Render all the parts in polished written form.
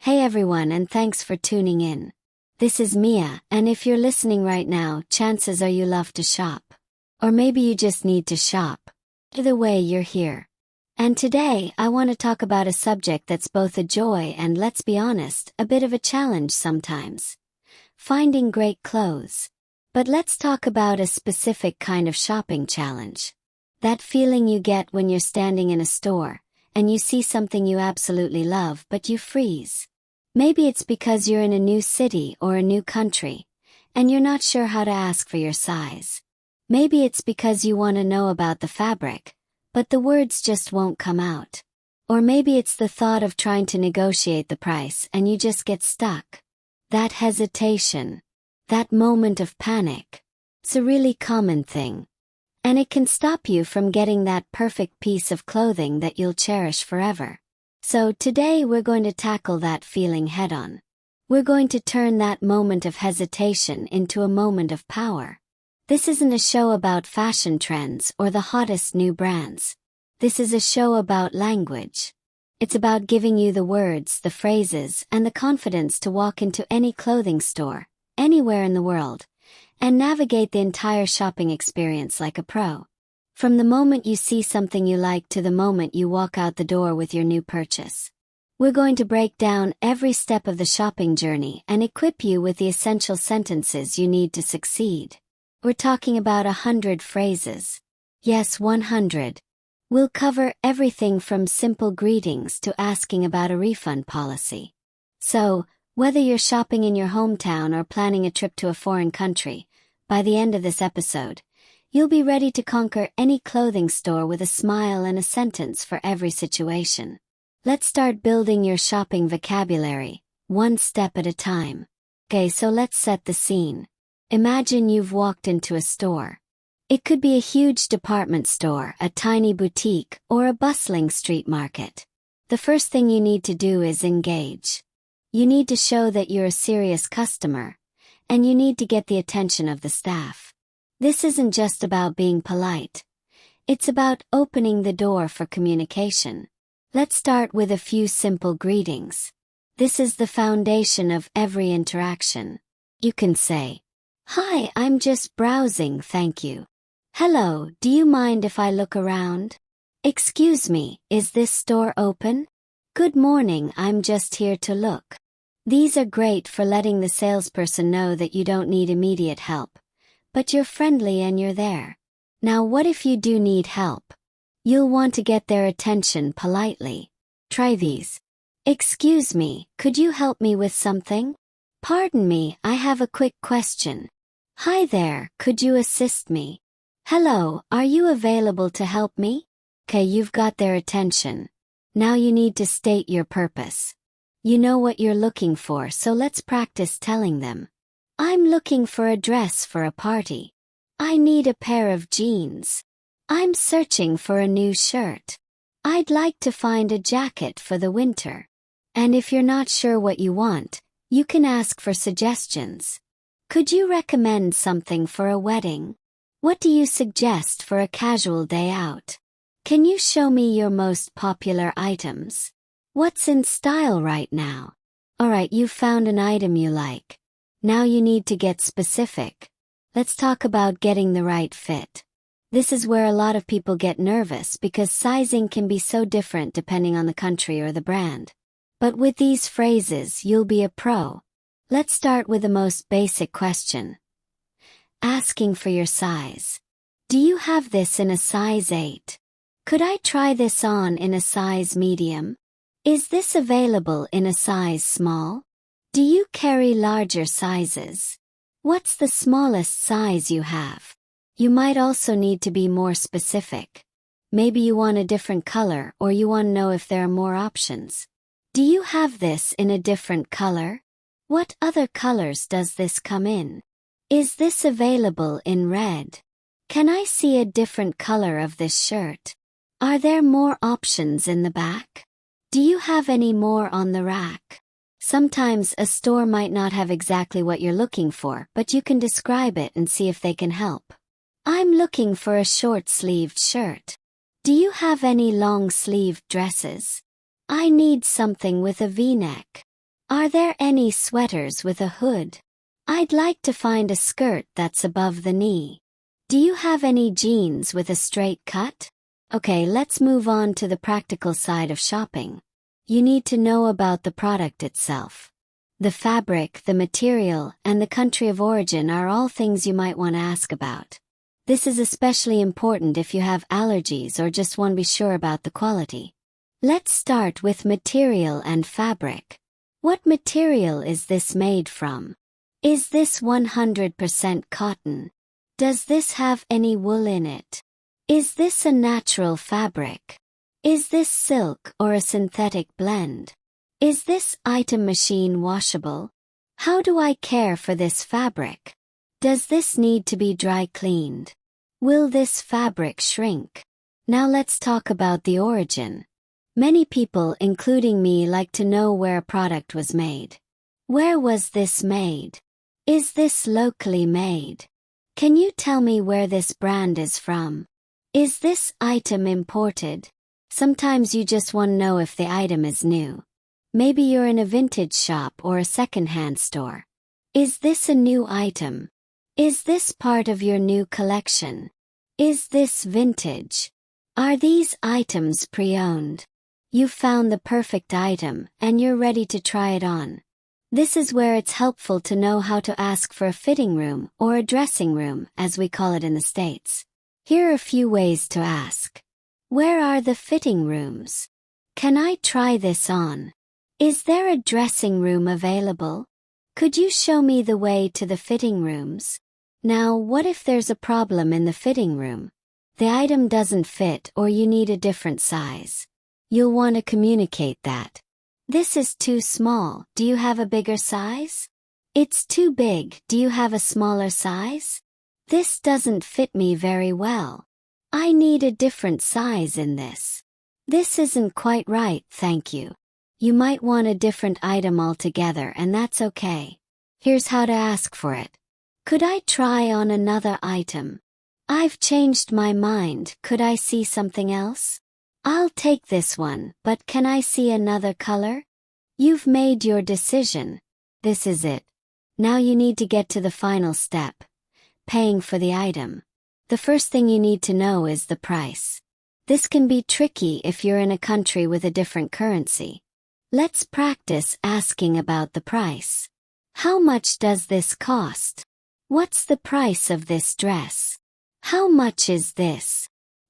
Hey everyone, and thanks for tuning in. This is Mia, and if you're listening right now, chances are you love to shop. Or maybe you just need to shop. Either way, you're here. And today, I want to talk about a subject that's both a joy and, let's be honest, a bit of a challenge sometimes. Finding great clothes. But let's talk about a specific kind of shopping challenge. That feeling you get when you're standing in a store, and you see something you absolutely love but you freeze. Maybe it's because you're in a new city or a new country, and you're not sure how to ask for your size. Maybe it's because you want to know about the fabric, but the words just won't come out. Or maybe it's the thought of trying to negotiate the price and you just get stuck. That hesitation, that moment of panic, it's a really common thing. And it can stop you from getting that perfect piece of clothing that you'll cherish forever. So today we're going to tackle that feeling head-on. We're going to turn that moment of hesitation into a moment of power. This isn't a show about fashion trends or the hottest new brands. This is a show about language. It's about giving you the words, the phrases, and the confidence to walk into any clothing store, anywhere in the world, and navigate the entire shopping experience like a pro. From the moment you see something you like to the moment you walk out the door with your new purchase. We're going to break down every step of the shopping journey and equip you with the essential sentences you need to succeed. We're talking about 100 phrases. Yes, 100. We'll cover everything from simple greetings to asking about a refund policy. So, whether you're shopping in your hometown or planning a trip to a foreign country, by the end of this episode, you'll be ready to conquer any clothing store with a smile and a sentence for every situation. Let's start building your shopping vocabulary, one step at a time. Okay, so let's set the scene. Imagine you've walked into a store. It could be a huge department store, a tiny boutique, or a bustling street market. The first thing you need to do is engage. You need to show that you're a serious customer, and you need to get the attention of the staff. This isn't just about being polite. It's about opening the door for communication. Let's start with a few simple greetings. This is the foundation of every interaction. You can say, "Hi, I'm just browsing, thank you." "Hello, do you mind if I look around?" "Excuse me, is this store open?" "Good morning, I'm just here to look." These are great for letting the salesperson know that you don't need immediate help, but you're friendly and you're there. Now what if you do need help? You'll want to get their attention politely. Try these. "Excuse me, could you help me with something?" "Pardon me, I have a quick question." "Hi there, could you assist me?" "Hello, are you available to help me?" Okay, you've got their attention. Now you need to state your purpose. You know what you're looking for, so let's practice telling them. "I'm looking for a dress for a party." "I need a pair of jeans." "I'm searching for a new shirt." "I'd like to find a jacket for the winter." And if you're not sure what you want, you can ask for suggestions. "Could you recommend something for a wedding?" "What do you suggest for a casual day out?" "Can you show me your most popular items?" "What's in style right now?" Alright, you've found an item you like. Now you need to get specific. Let's talk about getting the right fit. This is where a lot of people get nervous because sizing can be so different depending on the country or the brand. But with these phrases, you'll be a pro. Let's start with the most basic question. Asking for your size. "Do you have this in a size 8? Could I try this on in a size medium? Is this available in a size small? Do you carry larger sizes? What's the smallest size you have?" You might also need to be more specific. Maybe you want a different color or you want to know if there are more options. "Do you have this in a different color? What other colors does this come in? Is this available in red? Can I see a different color of this shirt? Are there more options in the back? Do you have any more on the rack?" Sometimes a store might not have exactly what you're looking for, but you can describe it and see if they can help. "I'm looking for a short-sleeved shirt. Do you have any long-sleeved dresses? I need something with a V-neck." Are there any sweaters with a hood? I'd like to find a skirt that's above the knee. Do you have any jeans with a straight cut? Okay, let's move on to the practical side of shopping. You need to know about the product itself. The fabric, the material, and the country of origin are all things you might want to ask about. This is especially important if you have allergies or just want to be sure about the quality. Let's start with material and fabric. What material is this made from? Is this 100% cotton? Does this have any wool in it? Is this a natural fabric? Is this silk or a synthetic blend? Is this item machine washable? How do I care for this fabric? Does this need to be dry cleaned? Will this fabric shrink? Now let's talk about the origin. Many people, including me, like to know where a product was made. Where was this made? Is this locally made? Can you tell me where this brand is from? Is this item imported? Sometimes you just want to know if the item is new. Maybe you're in a vintage shop or a second-hand store. Is this a new item? Is this part of your new collection? Is this vintage? Are these items pre-owned? You've found the perfect item and you're ready to try it on. This is where it's helpful to know how to ask for a fitting room or a dressing room, as we call it in the States. Here are a few ways to ask. Where are the fitting rooms? Can I try this on? Is there a dressing room available? Could you show me the way to the fitting rooms? Now, what if there's a problem in the fitting room? The item doesn't fit or you need a different size. You'll want to communicate that. This is too small, do you have a bigger size? It's too big, do you have a smaller size? This doesn't fit me very well. I need a different size in this. This isn't quite right, thank you. You might want a different item altogether, and that's okay. Here's how to ask for it. Could I try on another item? I've changed my mind, could I see something else? I'll take this one, but can I see another color? You've made your decision. This is it. Now you need to get to the final step, paying for the item. The first thing you need to know is the price. This can be tricky if you're in a country with a different currency. Let's practice asking about the price. How much does this cost? What's the price of this dress? How much is this?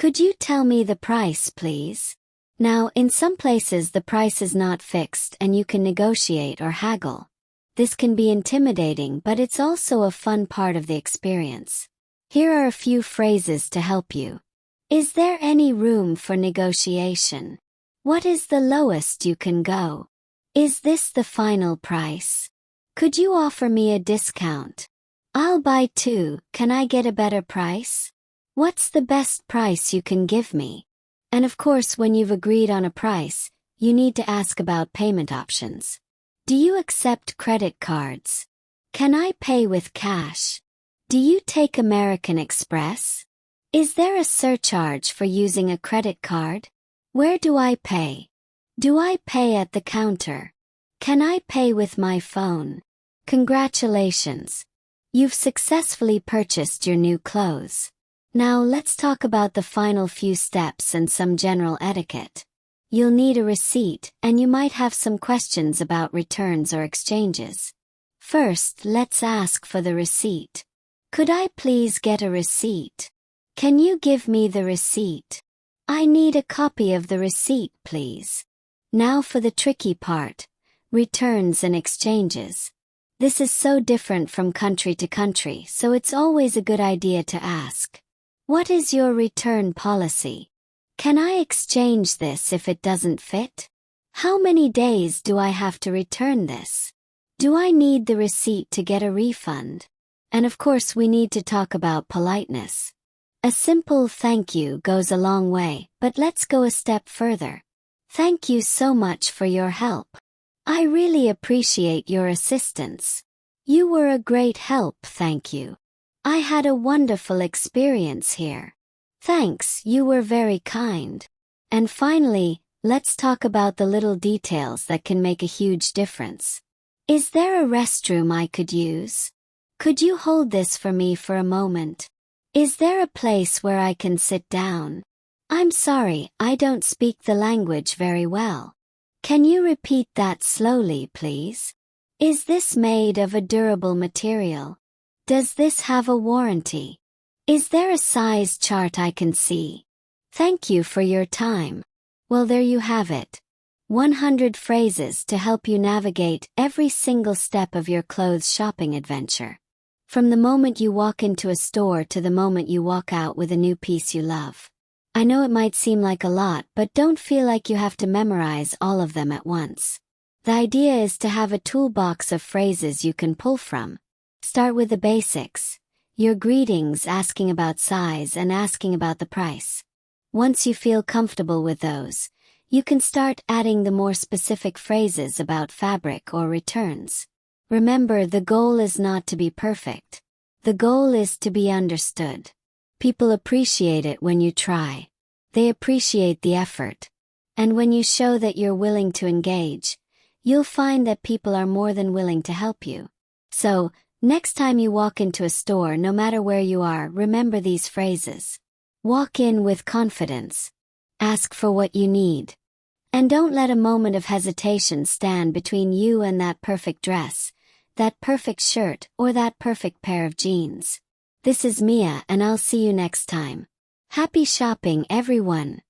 Could you tell me the price, please? Now, in some places the price is not fixed and you can negotiate or haggle. This can be intimidating, but it's also a fun part of the experience. Here are a few phrases to help you. Is there any room for negotiation? What is the lowest you can go? Is this the final price? Could you offer me a discount? I'll buy two, can I get a better price? What's the best price you can give me? And of course, when you've agreed on a price, you need to ask about payment options. Do you accept credit cards? Can I pay with cash? Do you take American Express? Is there a surcharge for using a credit card? Where do I pay? Do I pay at the counter? Can I pay with my phone? Congratulations! You've successfully purchased your new clothes. Now let's talk about the final few steps and some general etiquette. You'll need a receipt, and you might have some questions about returns or exchanges. First, let's ask for the receipt. Could I please get a receipt? Can you give me the receipt? I need a copy of the receipt, please. Now for the tricky part, returns and exchanges. This is so different from country to country, so it's always a good idea to ask. What is your return policy? Can I exchange this if it doesn't fit? How many days do I have to return this? Do I need the receipt to get a refund? And of course, we need to talk about politeness. A simple thank you goes a long way, but let's go a step further. Thank you so much for your help. I really appreciate your assistance. You were a great help, thank you. I had a wonderful experience here. Thanks, you were very kind. And finally, Let's talk about the little details that can make a huge difference. Is there a restroom I could use? Could you hold this for me for a moment? Is there a place where I can sit down? I'm sorry, I don't speak the language very well. Can you repeat that slowly, please? Is this made of a durable material? Does this have a warranty? Is there a size chart I can see? Thank you for your time. Well, there you have it. 100 phrases to help you navigate every single step of your clothes shopping adventure. From the moment you walk into a store to the moment you walk out with a new piece you love. I know it might seem like a lot, but don't feel like you have to memorize all of them at once. The idea is to have a toolbox of phrases you can pull from. Start with the basics. Your greetings, asking about size and asking about the price. Once you feel comfortable with those, you can start adding the more specific phrases about fabric or returns. Remember, the goal is not to be perfect. The goal is to be understood. People appreciate it when you try. They appreciate the effort. And when you show that you're willing to engage, you'll find that people are more than willing to help you. So, next time you walk into a store, no matter where you are, remember these phrases. Walk in with confidence. Ask for what you need. And don't let a moment of hesitation stand between you and that perfect dress, that perfect shirt, or that perfect pair of jeans. This is Mia, and I'll see you next time. Happy shopping, everyone!